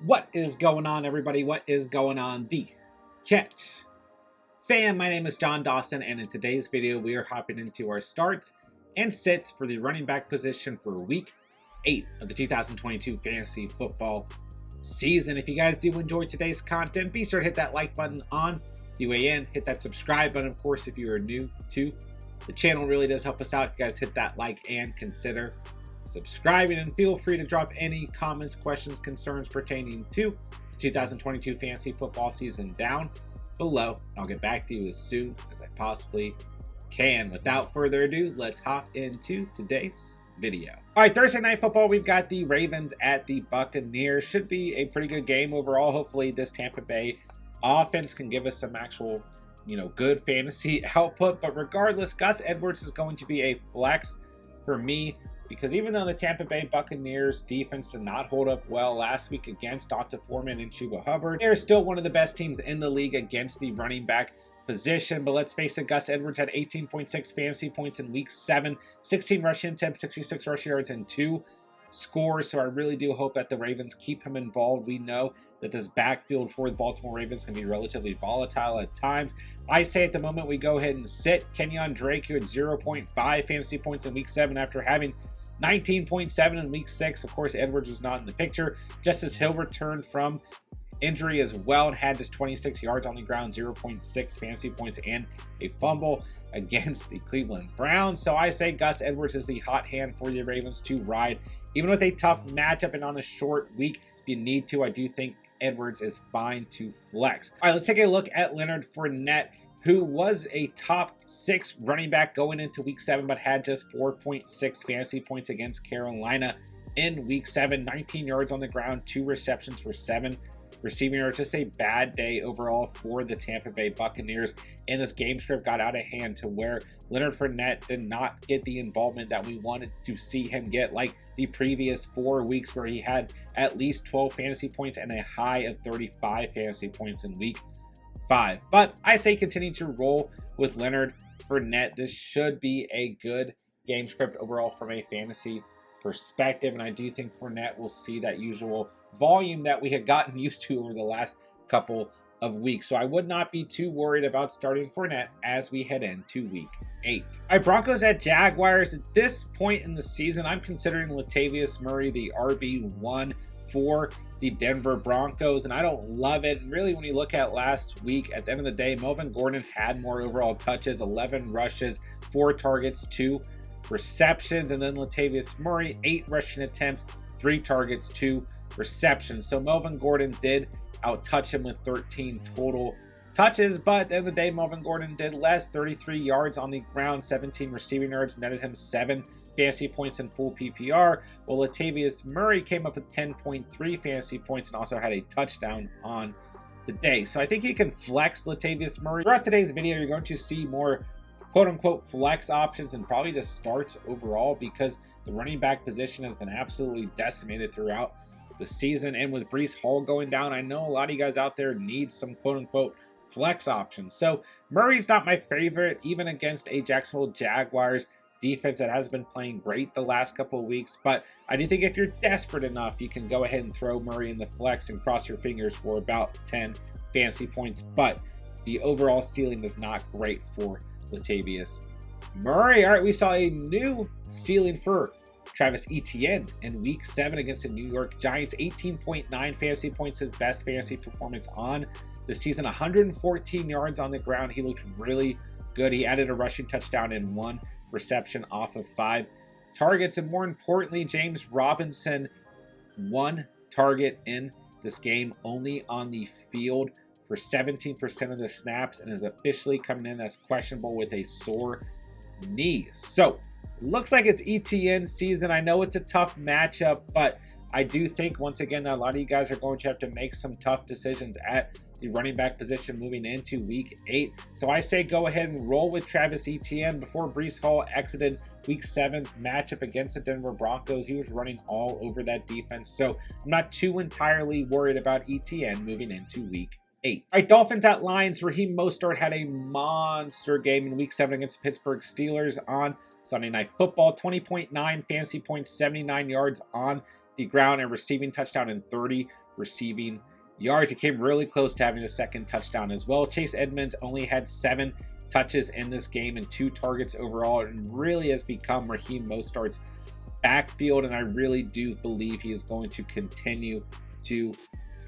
What is going on, everybody? What is going on, the Catch fam? My name is John Dawson, and in today's video, we are hopping into our starts and sits for the running back position for Week 8 of the 2022 fantasy football season. If you guys do enjoy today's content, be sure to hit that like button on the way in. Hit that subscribe button, of course, if you are new to the channel. Really does help us out if you guys hit that like and consider subscribing, and feel free to drop any comments, questions, concerns pertaining to the 2022 fantasy football season down below. I'll get back to you as soon as I possibly can. Without further ado, let's hop into today's video. All right, Thursday night football, we've got the Ravens at the Buccaneers. Should be a pretty good game overall. Hopefully this Tampa Bay offense can give us some actual, good fantasy output. But regardless, Gus Edwards is going to be a flex for me, because even though the Tampa Bay Buccaneers defense did not hold up well last week against D'Onta Foreman and Chuba Hubbard, they're still one of the best teams in the league against the running back position. But let's face it, Gus Edwards had 18.6 fantasy points in Week 7, 16 rushing attempts, 66 rushing yards, and 2 scores. So I really do hope that the Ravens keep him involved. We know that this backfield for the Baltimore Ravens can be relatively volatile at times. I say at the moment we go ahead and sit Kenyon Drake, who had 0.5 fantasy points in Week 7 after having 19.7 in Week 6. Of course, Edwards was not in the picture. Justice Hill returned from injury as well and had just 26 yards on the ground, 0.6 fantasy points, and a fumble against the Cleveland Browns. So I say Gus Edwards is the hot hand for the Ravens to ride. Even with a tough matchup and on a short week, if you need to, I do think Edwards is fine to flex. All right, let's take a look at Leonard Fournette, who was a top 6 running back going into Week 7, but had just 4.6 fantasy points against Carolina in Week 7. 19 yards on the ground, 2 receptions for 7 receiving yards. Just a bad day overall for the Tampa Bay Buccaneers, and this game script got out of hand to where Leonard Fournette did not get the involvement that we wanted to see him get, like the previous 4 weeks where he had at least 12 fantasy points and a high of 35 fantasy points in Week 5. But I say continue to roll with Leonard Fournette. This should be a good game script overall from a fantasy perspective, and I do think Fournette will see that usual volume that we had gotten used to over the last couple of weeks. So I would not be too worried about starting Fournette as we head into Week 8. All right, Broncos at Jaguars. At this point in the season, I'm considering Latavius Murray the RB1 for the Denver Broncos, and I don't love it. And really, when you look at last week, at the end of the day, Melvin Gordon had more overall touches, 11 rushes, 4 targets, 2 receptions, and then Latavius Murray, 8 rushing attempts, 3 targets, 2 receptions. So Melvin Gordon did outtouch him with 13 total touches, but at the end of the day, Melvin Gordon did less, 33 yards on the ground, 17 receiving yards, netted him 7 fantasy points in full PPR, while Latavius Murray came up with 10.3 fantasy points and also had a touchdown on the day. So I think you can flex Latavius Murray. Throughout today's video, you're going to see more quote-unquote flex options and probably just starts overall, because the running back position has been absolutely decimated throughout the season. And with Breece Hall going down, I know a lot of you guys out there need some quote-unquote flex options. So Murray's not my favorite, even against a Jacksonville Jaguars defense that has been playing great the last couple of weeks. But I do think if you're desperate enough, you can go ahead and throw Murray in the flex and cross your fingers for about 10 fantasy points. But the overall ceiling is not great for Latavius Murray. All right, we saw a new ceiling for Travis Etienne in Week 7 against the New York Giants. 18.9 fantasy points, his best fantasy performance on the season. 114 yards on the ground. He looked really good. He added a rushing touchdown and 1 reception off of 5 targets. And more importantly, James Robinson, 1 target in this game, only on the field for 17% of the snaps, and is officially coming in as questionable with a sore knee. So looks like it's ETN season. I know it's a tough matchup, but I do think once again that a lot of you guys are going to have to make some tough decisions at the running back position moving into Week 8. So I say go ahead and roll with Travis Etienne. Before Breece Hall exited Week 7's matchup against the Denver Broncos, he was running all over that defense. So I'm not too entirely worried about Etienne moving into Week 8. All right, Dolphins at Lions. Raheem Mostert had a monster game in Week 7 against the Pittsburgh Steelers on Sunday Night Football. 20.9 fantasy points, 79 yards on the ground and receiving touchdown and 30 receiving yards. He came really close to having a second touchdown as well. Chase Edmonds only had 7 touches in this game and 2 targets overall, and really has become Raheem Mostert's backfield, and I really do believe he is going to continue to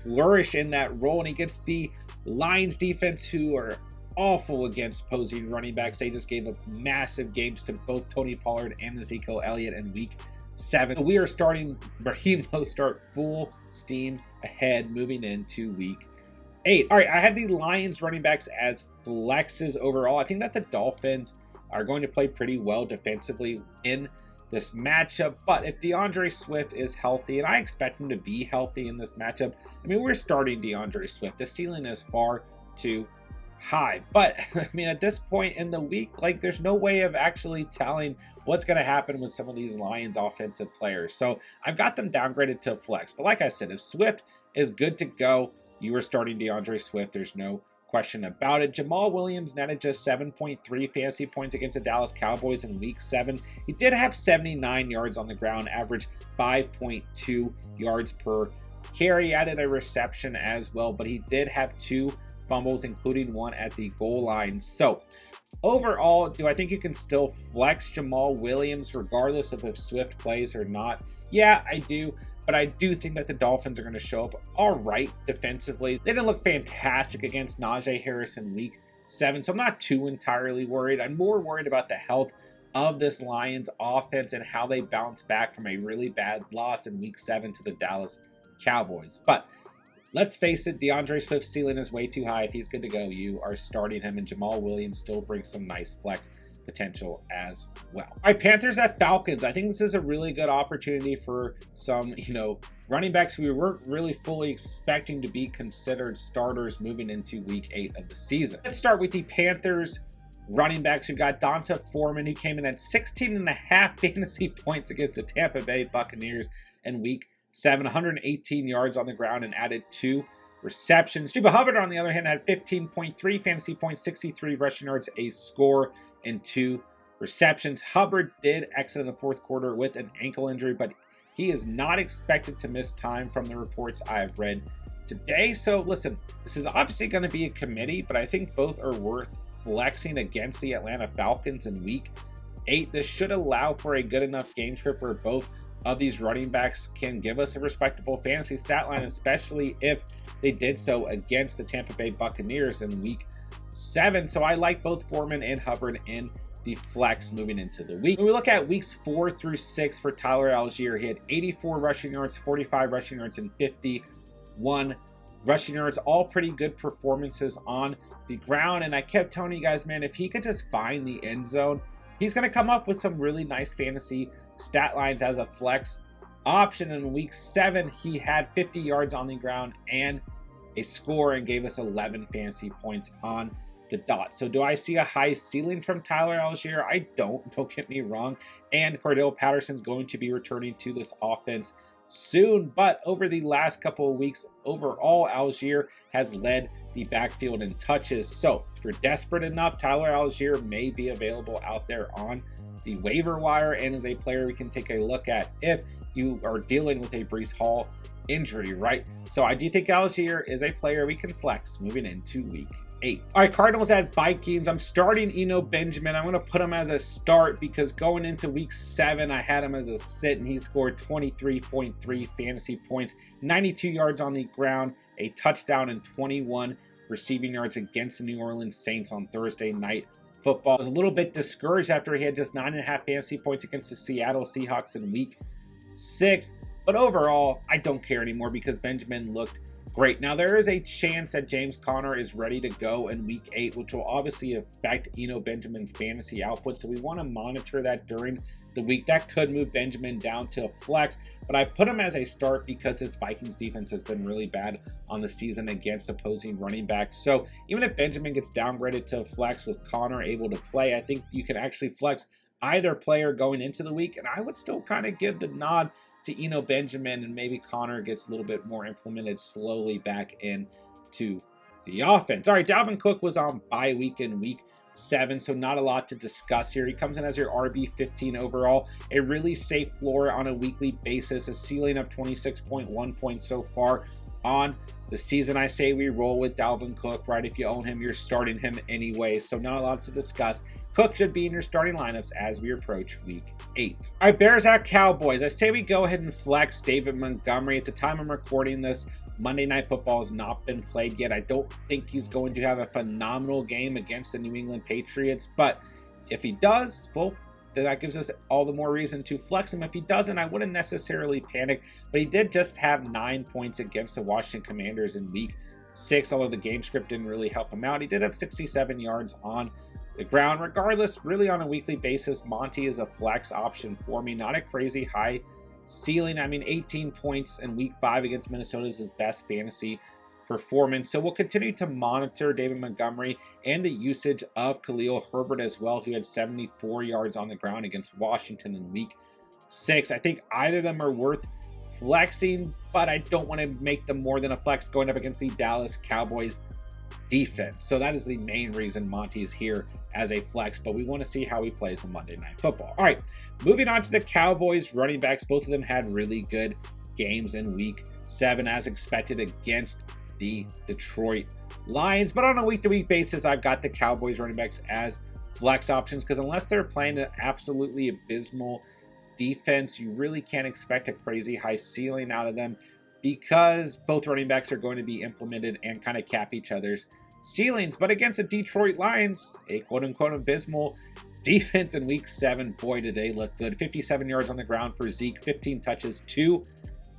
flourish in that role. And he gets the Lions defense, who are awful against opposing running backs. They just gave up massive games to both Tony Pollard and Ezekiel Elliott in week 7. So we are starting Raheem Mostert full steam ahead moving into week 8. All right, I have the Lions running backs as flexes overall. I think that the Dolphins are going to play pretty well defensively in this matchup, but if DeAndre Swift is healthy, and I expect him to be healthy in this matchup, I mean, we're starting DeAndre Swift. The ceiling is far too high, but I mean, at this point in the week, like, there's no way of actually telling what's going to happen with some of these Lions offensive players. So I've got them downgraded to flex, but like I said, if Swift is good to go, you are starting DeAndre Swift. There's no question about it. Jamal Williams netted just 7.3 fantasy points against the Dallas Cowboys in week 7. He did have 79 yards on the ground, average 5.2 yards per carry. He added a reception as well, but he did have 2 fumbles, including one at the goal line. So overall, do I think you can still flex Jamal Williams regardless of if Swift plays or not? Yeah, I do. But I do think that the Dolphins are going to show up all right defensively. They didn't look fantastic against Najee Harris in week 7, so I'm not too entirely worried. I'm more worried about the health of this Lions offense and how they bounce back from a really bad loss in week 7 to the Dallas Cowboys. But let's face it, DeAndre Swift's ceiling is way too high. If he's good to go, you are starting him, and Jamal Williams still brings some nice flex potential as well. All right, Panthers at Falcons. I think this is a really good opportunity for some, running backs we weren't really fully expecting to be considered starters moving into week 8 of the season. Let's start with the Panthers running backs. We've got D'Onta Foreman, who came in at 16.5 fantasy points against the Tampa Bay Buccaneers in week 7, 118 yards on the ground and added 2 receptions. Chuba Hubbard, on the other hand, had 15.3 fantasy points, 63 rushing yards, a score, and 2 receptions. Hubbard did exit in the 4th quarter with an ankle injury, but he is not expected to miss time from the reports I have read today. So listen, this is obviously going to be a committee, but I think both are worth flexing against the Atlanta Falcons in week 8. This should allow for a good enough game script where both of these running backs can give us a respectable fantasy stat line, especially if they did so against the Tampa Bay Buccaneers in week 7. So I like both Foreman and Hubbard in the flex moving into the week. When we look at weeks 4 through 6 for Tyler Allgeier, he had 84 rushing yards, 45 rushing yards, and 51 rushing yards. All pretty good performances on the ground. And I kept telling you guys, man, if he could just find the end zone, he's going to come up with some really nice fantasy stat lines as a flex option. In week 7, he had 50 yards on the ground and a score and gave us 11 fantasy points on the dot. So do I see a high ceiling from Tyler Allgeier? I don't get me wrong. And Cordell Patterson's going to be returning to this offense soon, but over the last couple of weeks, overall, Allgeier has led the backfield in touches. So if you're desperate enough, Tyler Allgeier may be available out there on the waiver wire and is a player we can take a look at if you are dealing with a Breece Hall injury, right? So I do think Allgeier is a player we can flex moving into week 8. All right, Cardinals at Vikings. I'm starting Eno Benjamin. I'm going to put him as a start because going into week 7, I had him as a sit, and he scored 23.3 fantasy points, 92 yards on the ground, a touchdown, and 21 receiving yards against the New Orleans Saints on Thursday Night Football. I was a little bit discouraged after he had just 9.5 fantasy points against the Seattle Seahawks in week 6. But overall, I don't care anymore because Benjamin looked great. Now, there is a chance that James Conner is ready to go in week 8, which will obviously affect Eno Benjamin's fantasy output. So we want to monitor that during the week. That could move Benjamin down to a flex, but I put him as a start because this Vikings defense has been really bad on the season against opposing running backs. So even if Benjamin gets downgraded to a flex with Conner able to play, I think you can actually flex either player going into the week, and I would still kind of give the nod to Eno Benjamin, and maybe Conner gets a little bit more implemented slowly back into the offense. All right, Dalvin Cook was on bye week in week 7, so not a lot to discuss here. He comes in as your RB15 overall, a really safe floor on a weekly basis, a ceiling of 26.1 points so far on the season. I say we roll with Dalvin Cook, right? If you own him, you're starting him anyway, so not a lot to discuss. Cook should be in your starting lineups as we approach week 8. All right, Bears at Cowboys. I say we go ahead and flex David Montgomery. At the time I'm recording this, Monday Night Football has not been played yet. I don't think he's going to have a phenomenal game against the New England Patriots, but if he does, well, then that gives us all the more reason to flex him. If he doesn't, I wouldn't necessarily panic, but he did just have 9 points against the Washington Commanders in week 6, although the game script didn't really help him out. He did have 67 yards on the ground. Regardless, really on a weekly basis, Monty is a flex option for me. Not a crazy high ceiling. I mean, 18 points in week 5 against Minnesota is his best fantasy performance. So we'll continue to monitor David Montgomery and the usage of Khalil Herbert as well, who had 74 yards on the ground against Washington in week 6. I think either of them are worth flexing, but I don't want to make them more than a flex going up against the Dallas Cowboys defense. So that is the main reason Monty is here as a flex, but we want to see how he plays on Monday Night Football. All right, moving on to the Cowboys running backs. Both of them had really good games in week 7 as expected against the Detroit Lions, but on a week-to-week basis, I've got the Cowboys running backs as flex options because unless they're playing an absolutely abysmal defense, you really can't expect a crazy high ceiling out of them because both running backs are going to be implemented and kind of cap each other's ceilings. But against the Detroit Lions, a quote-unquote abysmal defense in week 7, boy, did they look good. 57 yards on the ground for Zeke, 15 touches, 2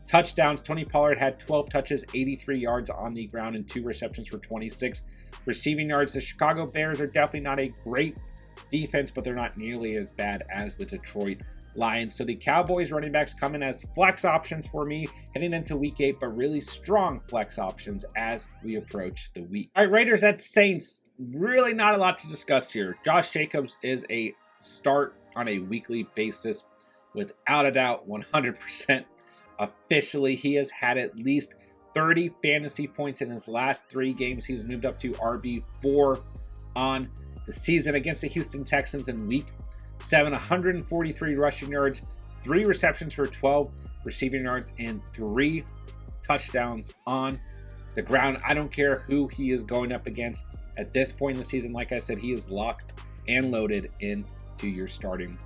touchdowns. Tony Pollard had 12 touches, 83 yards on the ground, and 2 receptions for 26 receiving yards. The Chicago Bears are definitely not a great defense, but they're not nearly as bad as the Detroit Lions. So the Cowboys running backs come in as flex options for me heading into week 8, but really strong flex options as we approach the week. All right, Raiders at Saints. Really not a lot to discuss here. Josh Jacobs is a start on a weekly basis without a doubt, 100%. Officially, he has had at least 30 fantasy points in his last 3 games. He's moved up to RB4 on the season against the Houston Texans in week 7. 143 rushing yards, 3 receptions for 12 receiving yards, and 3 touchdowns on the ground. I don't care who he is going up against at this point in the season. Like I said, he is locked and loaded into your starting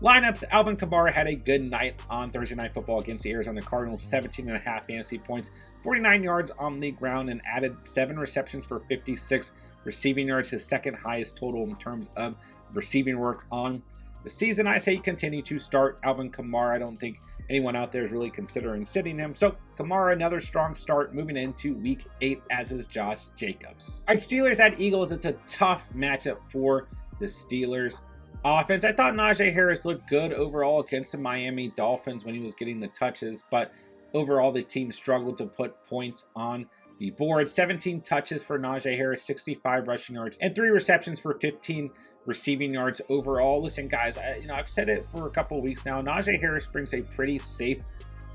lineups. Alvin Kamara had a good night on Thursday Night Football against the Arizona Cardinals. 17.5 fantasy points, 49 yards on the ground, and added 7 receptions for 56 receiving yards, his second highest total in terms of receiving work on the season. I say continue to start Alvin Kamara. I don't think anyone out there is really considering sitting him. So Kamara, another strong start moving into week 8, as is Josh Jacobs. All right, Steelers at Eagles. It's a tough matchup for the Steelers offense. I thought Najee Harris looked good overall against the Miami Dolphins when he was getting the touches, but overall the team struggled to put points on the board. 17 touches for Najee Harris, 65 rushing yards, and 3 receptions for 15 receiving yards overall. Listen, guys, I've said it for a couple of weeks now. Najee Harris brings a pretty safe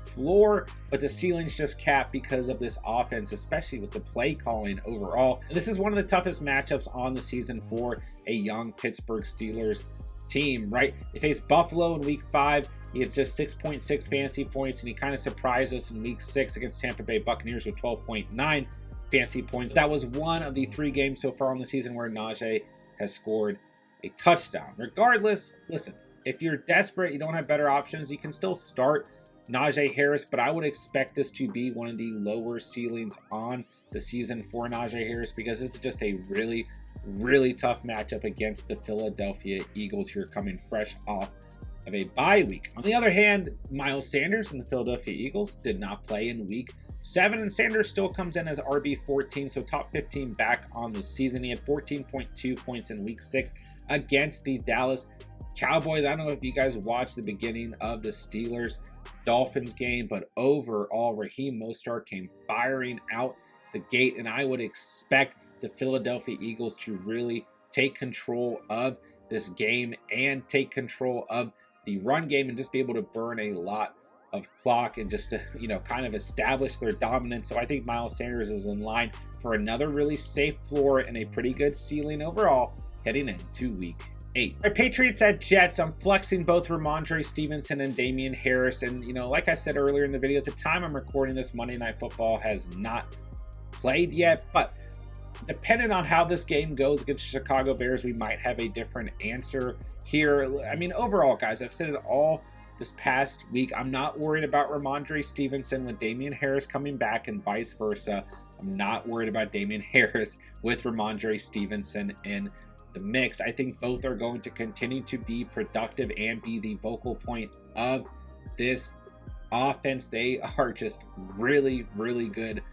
floor, but the ceiling's just capped because of this offense, especially with the play calling overall. And this is one of the toughest matchups on the season for a young Pittsburgh Steelers team, right? They faced Buffalo in week 5. He had just 6.6 fantasy points, and he kind of surprised us in week 6 against Tampa Bay Buccaneers with 12.9 fantasy points. That was one of the 3 games so far on the season where Najee has scored a touchdown. Regardless, listen, if you're desperate, you don't have better options, you can still start Najee Harris, but I would expect this to be one of the lower ceilings on the season for Najee Harris because this is just a really, really tough matchup against the Philadelphia Eagles who are coming fresh off of a bye week. On the other hand, Miles Sanders and the Philadelphia Eagles did not play in week 7, and Sanders still comes in as RB14, so top 15 back on the season. He had 14.2 points in week 6 against the Dallas Cowboys. I don't know if you guys watched the beginning of the Steelers Dolphins game, but overall Raheem Mostert came firing out the gate, and I would expect the Philadelphia Eagles to really take control of this game and take control of the run game and just be able to burn a lot of clock and just to, kind of establish their dominance. So I think Miles Sanders is in line for another really safe floor and a pretty good ceiling overall heading into week 8. All right, Patriots at Jets. I'm flexing both Rhamondre Stevenson and Damien Harris. And, you know, like I said earlier in the video, at the time I'm recording this, Monday Night Football has not played yet. But depending on how this game goes against the Chicago Bears, we might have a different answer here. I mean, overall, guys, I've said it all this past week. I'm not worried about Rhamondre Stevenson with Damien Harris coming back and vice versa. I'm not worried about Damien Harris with Rhamondre Stevenson in the mix. I think both are going to continue to be productive and be the focal point of this offense. They are just really, really good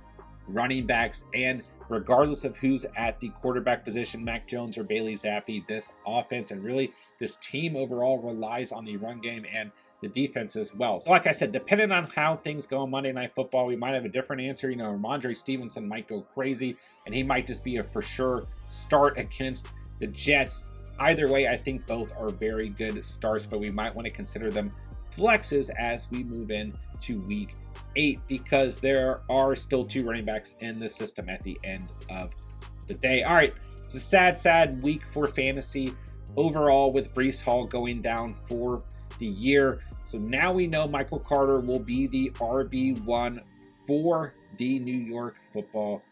running backs, and regardless of who's at the quarterback position, Mac Jones or Bailey Zappi, this offense and really this team overall relies on the run game and the defense as well. So like I said, depending on how things go on Monday Night Football, we might have a different answer. You know, Rhamondre Stevenson might go crazy and he might just be a for sure start against the Jets. Either way, I think both are very good starts, but we might want to consider them flexes as we move in to week 8 because there are still 2 running backs in the system at the end of the day. All right, it's a sad week for fantasy overall with Breece Hall going down for the year. So now we know Michael Carter will be the RB1 for the New York Football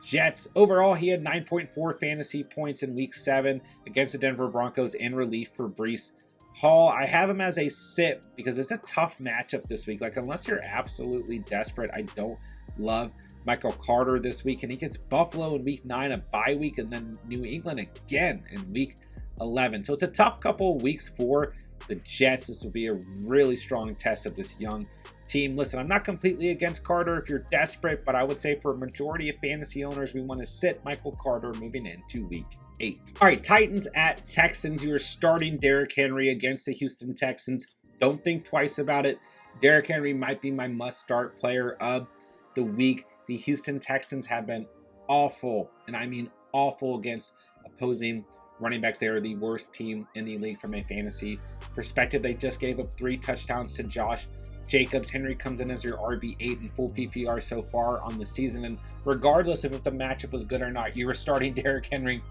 Jets. Overall, he had 9.4 fantasy points in week 7 against the Denver Broncos in relief for Breece Hall. I have him as a sit because it's a tough matchup this week. Like, unless you're absolutely desperate, I don't love Michael Carter this week. And he gets Buffalo in week 9, a bye week, and then New England again in week 11. So it's a tough couple of weeks for the Jets. This will be a really strong test of this young team. Listen, I'm not completely against Carter if you're desperate, but I would say for a majority of fantasy owners, we want to sit Michael Carter moving into week 8. All right, Titans at Texans. You are starting Derrick Henry against the Houston Texans. Don't think twice about it. Derrick Henry might be my must-start player of the week. The Houston Texans have been awful, and I mean awful, against opposing running backs. They are the worst team in the league from a fantasy perspective. They just gave up 3 touchdowns to Josh Jacobs. Henry comes in as your RB8 in full PPR so far on the season, and regardless of if the matchup was good or not, you were starting Derrick Henry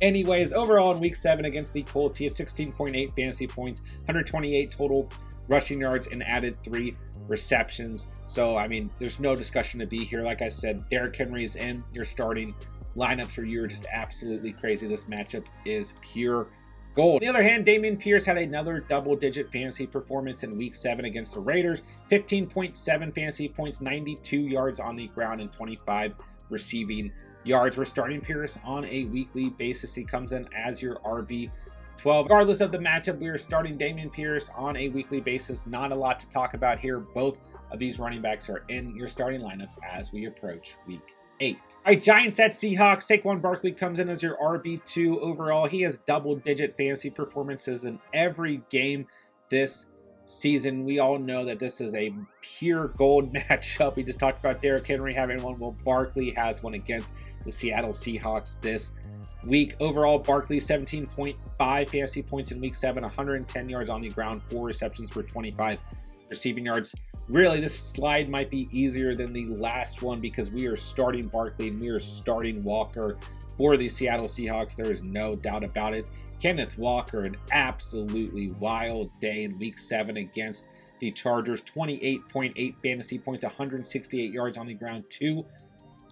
anyways. Overall in week 7 against the Colts, he had 16.8 fantasy points, 128 total rushing yards, and added 3 receptions. So I mean, there's no discussion to be here. Like I said, Derrick Henry is in your starting lineups or you're just absolutely crazy. This matchup is pure gold. On the other hand, Dameon Pierce had another double-digit fantasy performance in week 7 against the Raiders. 15.7 fantasy points, 92 yards on the ground, and 25 receiving yards. We're starting Pierce on a weekly basis. He comes in as your RB12. Regardless of the matchup, we are starting Dameon Pierce on a weekly basis. Not a lot to talk about here. Both of these running backs are in your starting lineups as we approach week 8. All right, Giants at Seahawks. Saquon Barkley comes in as your RB2 overall. He has double-digit fantasy performances in every game this season. We all know that this is a pure gold matchup. We just talked about Derrick Henry having one. Well, Barkley has one against the Seattle Seahawks this week. Overall, Barkley 17.5 fantasy points in week 7, 110 yards on the ground, 4 receptions for 25 receiving yards. Really, this slide might be easier than the last one because we are starting Barkley and we are starting Walker for the Seattle Seahawks. There is no doubt about it. Kenneth Walker, an absolutely wild day in week 7 against the Chargers. 28.8 fantasy points, 168 yards on the ground, 2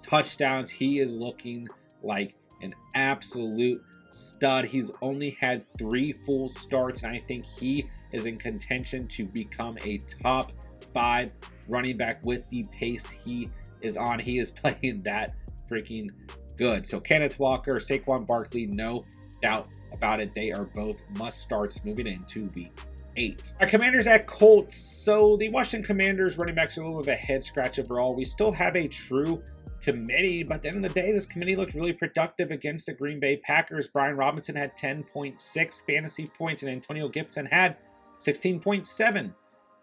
touchdowns. He is looking like an absolute stud. He's only had 3 full starts, and I think he is in contention to become a top 5 running back with the pace he is on. He is playing that freaking good. So Kenneth Walker, Saquon Barkley, no doubt about it. They are both must starts moving into week 8. Our Commanders at Colts. So the Washington Commanders running backs are a little bit of a head scratch overall. We still have a true committee, but at the end of the day, this committee looked really productive against the Green Bay Packers. Brian Robinson had 10.6 fantasy points and Antonio Gibson had 16.7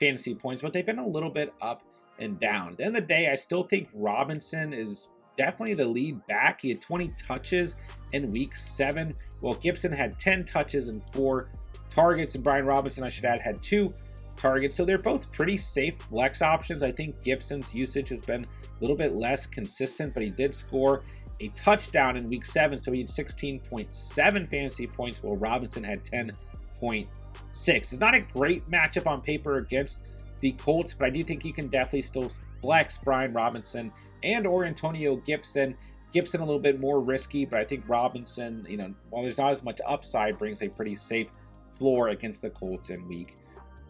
fantasy points, but they've been a little bit up and down. At the end of the day, I still think Robinson is definitely the lead back. He had 20 touches in week 7, while Gibson had 10 touches and 4 targets, and Brian Robinson, I should add, had 2 targets. So they're both pretty safe flex options. I think Gibson's usage has been a little bit less consistent, but he did score a touchdown in week 7, so he had 16.7 fantasy points, while Robinson had 10.6. It's not a great matchup on paper against the Colts, but I do think you can definitely still flex Brian Robinson and or Antonio Gibson. Gibson a little bit more risky, but I think Robinson, you know, while there's not as much upside, brings a pretty safe floor against the Colts in week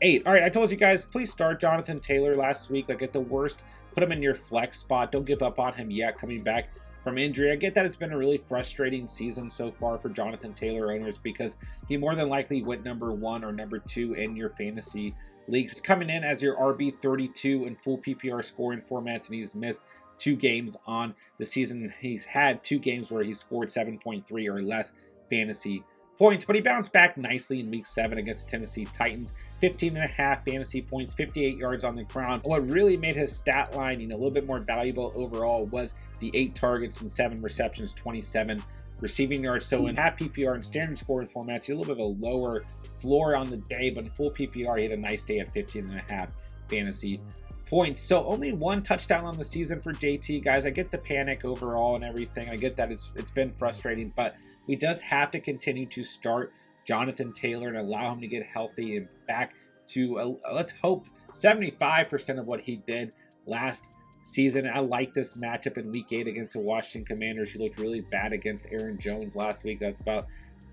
8. All right, I told you guys, please start Jonathan Taylor last week. Like, at the worst, put him in your flex spot. Don't give up on him yet, coming back from injury. I get that it's been a really frustrating season so far for Jonathan Taylor owners because he more than likely went number 1 or number 2 in your fantasy leagues. It's coming in as your RB32 in full PPR scoring formats, and he's missed 2 games on the season. He's had 2 games where he scored 7.3 or less fantasy points, but he bounced back nicely in week 7 against Tennessee Titans. 15.5 fantasy points, 58 yards on the ground. What really made his stat line, you know, a little bit more valuable overall was the 8 targets and 7 receptions, 27 receiving yards. So in half PPR and standard scoring formats, you a little bit of a lower floor on the day, but in full PPR, he had a nice day at 15.5 fantasy points. So only 1 touchdown on the season for JT, guys. I get the panic overall and everything. I get that it's been frustrating, but we just have to continue to start Jonathan Taylor and allow him to get healthy and back to, let's hope, 75% of what he did last season. I like this matchup in week 8 against the Washington Commanders, who looked really bad against Aaron Jones last week. That's about,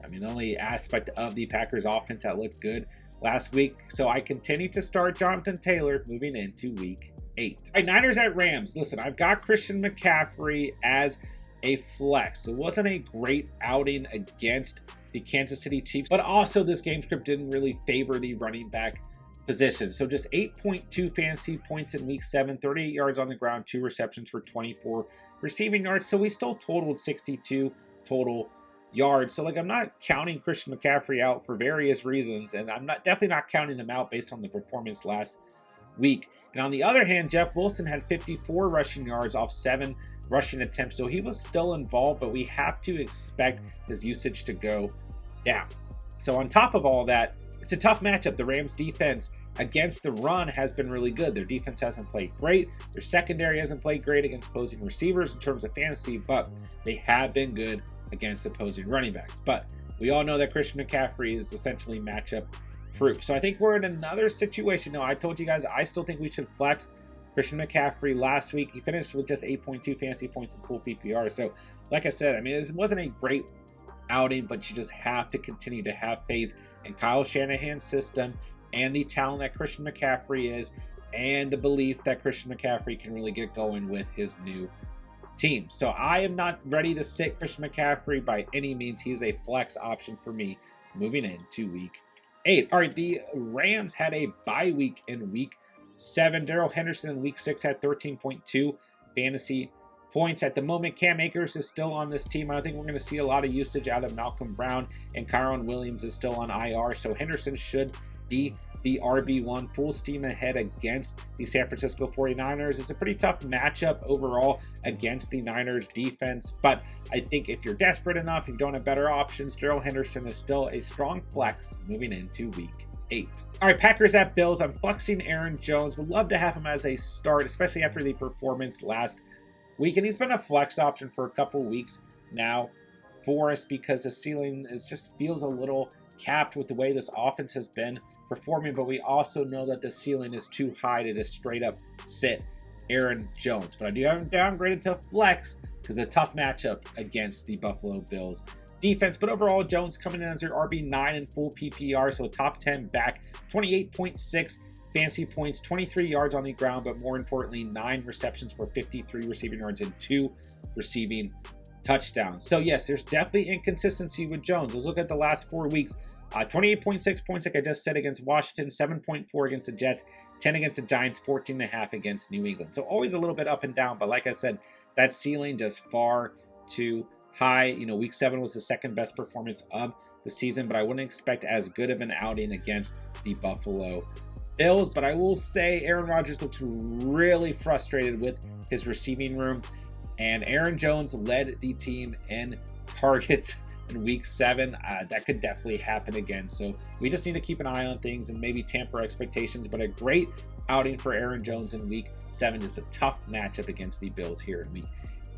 I mean, the only aspect of the Packers offense that looked good last week. So I continue to start Jonathan Taylor moving into week 8. All right, Niners at Rams. Listen, I've got Christian McCaffrey as a flex. It wasn't a great outing against the Kansas City Chiefs, but also this game script didn't really favor the running back position. So just 8.2 fantasy points in week 7, 38 yards on the ground, 2 receptions for 24 receiving yards. So we still totaled 62 total yards. So like, I'm not counting Christian McCaffrey out for various reasons, and I'm definitely not counting him out based on the performance last week. And on the other hand, Jeff Wilson had 54 rushing yards off 7 rushing attempts, so he was still involved, but we have to expect his usage to go down. So on top of all that, it's a tough matchup. The Rams defense against the run has been really good. Their defense hasn't played great. Their secondary hasn't played great against opposing receivers in terms of fantasy, but they have been good against opposing running backs. But we all know that Christian McCaffrey is essentially matchup proof. So I think we're in another situation. Now, I told you guys, I still think we should flex Christian McCaffrey. Last week, he finished with just 8.2 fantasy points in full PPR. So like I said, I mean, this wasn't a great outing, but you just have to continue to have faith in Kyle Shanahan's system and the talent that Christian McCaffrey is, and the belief that Christian McCaffrey can really get going with his new team. So I am not ready to sit Christian McCaffrey by any means. He's a flex option for me moving into week 8. All right, the Rams had a bye week in week 7. Darrell Henderson in week 6 had 13.2 fantasy points. At the moment, Cam Akers is still on this team. I don't think we're going to see a lot of usage out of Malcolm Brown, and Kyron Williams is still on IR. So Henderson should be the RB1, full steam ahead against the San Francisco 49ers. It's a pretty tough matchup overall against the Niners defense, but I think if you're desperate enough, you don't have better options, Darrell Henderson is still a strong flex moving into week 8. All right, Packers at Bills. I'm flexing Aaron Jones. Would love to have him as a start, especially after the performance last week, and he's been a flex option for a couple weeks now for us because the ceiling just feels a little capped with the way this offense has been performing, but we also know that the ceiling is too high to just straight up sit Aaron Jones. But I do have him downgraded to flex because it's a tough matchup against the Buffalo Bills defense. But overall, Jones coming in as your RB9 in full PPR, so a top 10 back, 28.6 fantasy points, 23 yards on the ground, but more importantly, 9 receptions for 53 receiving yards and 2 receiving touchdowns. So yes, there's definitely inconsistency with Jones. Let's look at the last 4 weeks. 28.6 points, like I just said, against Washington, 7.4 against the Jets, 10 against the Giants, 14.5 against New England. So always a little bit up and down, but like I said, that ceiling just far too high. You know, week 7 was the second best performance of the season, but I wouldn't expect as good of an outing against the Buffalo Bills. But I will say Aaron Rodgers looks really frustrated with his receiving room, and Aaron Jones led the team in targets in week 7. That could definitely happen again. So we just need to keep an eye on things and maybe temper expectations, but a great outing for Aaron Jones in week 7. Just a tough matchup against the Bills here in week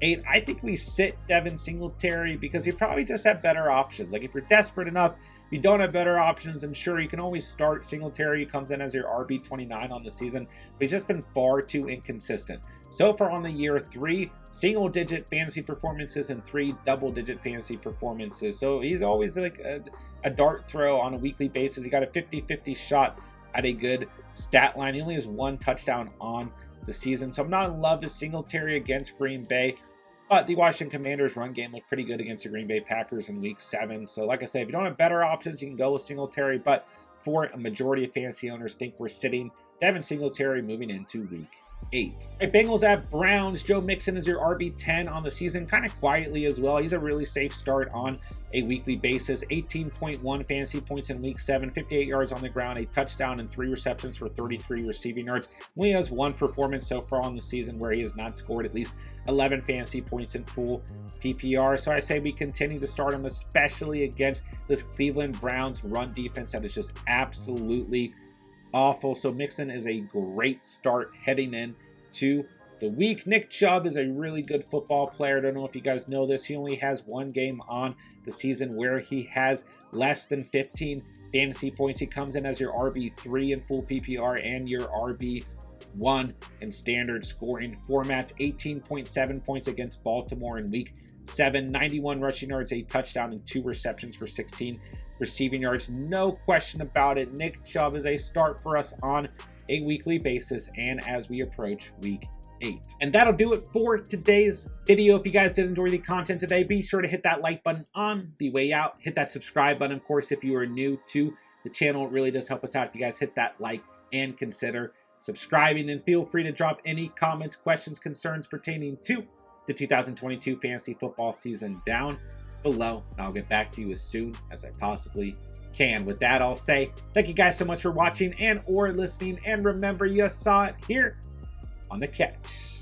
8, I think we sit Devin Singletary because you probably just have better options. Like if you're desperate enough, if you don't have better options, then sure, you can always start Singletary. He comes in as your RB29 on the season, but he's just been far too inconsistent. So far on the year, 3 single-digit fantasy performances and 3 double-digit fantasy performances. So he's always like a dart throw on a weekly basis. He got a 50-50 shot at a good stat line. He only has 1 touchdown on the season. So I'm not in love with Singletary against Green Bay. But the Washington Commanders run game looked pretty good against the Green Bay Packers in week 7. So like I said, if you don't have better options, you can go with Singletary. But for a majority of fantasy owners, think we're sitting Devin Singletary moving into week 8. All right, Bengals at Browns. Joe Mixon is your RB10 on the season, kind of quietly as well. He's a really safe start on a weekly basis. 18.1 fantasy points in week 7, 58 yards on the ground, a touchdown, and 3 receptions for 33 receiving yards. Only has 1 performance so far on the season where he has not scored at least 11 fantasy points in full PPR. So I say we continue to start him, especially against this Cleveland Browns run defense that is just absolutely awful. So Mixon is a great start heading in to the week. Nick Chubb is a really good football player. I don't know if you guys know this. He only has 1 game on the season where he has less than 15 fantasy points. He comes in as your RB3 in full PPR and your RB1 in standard scoring formats. 18.7 points against Baltimore in week 7, 91 rushing yards, a touchdown, and 2 receptions for 16 receiving yards. No question about it. Nick Chubb is a start for us on a weekly basis and as we approach week 8. And that'll do it for today's video. If you guys did enjoy the content today, be sure to hit that like button on the way out. Hit that subscribe button, of course, if you are new to the channel. It really does help us out if you guys hit that like and consider subscribing. And feel free to drop any comments, questions, concerns pertaining to the 2022 fantasy football season down below, and I'll get back to you as soon as I possibly can. With that, I'll say thank you guys so much for watching and or listening, and remember, you saw it here on The Catch.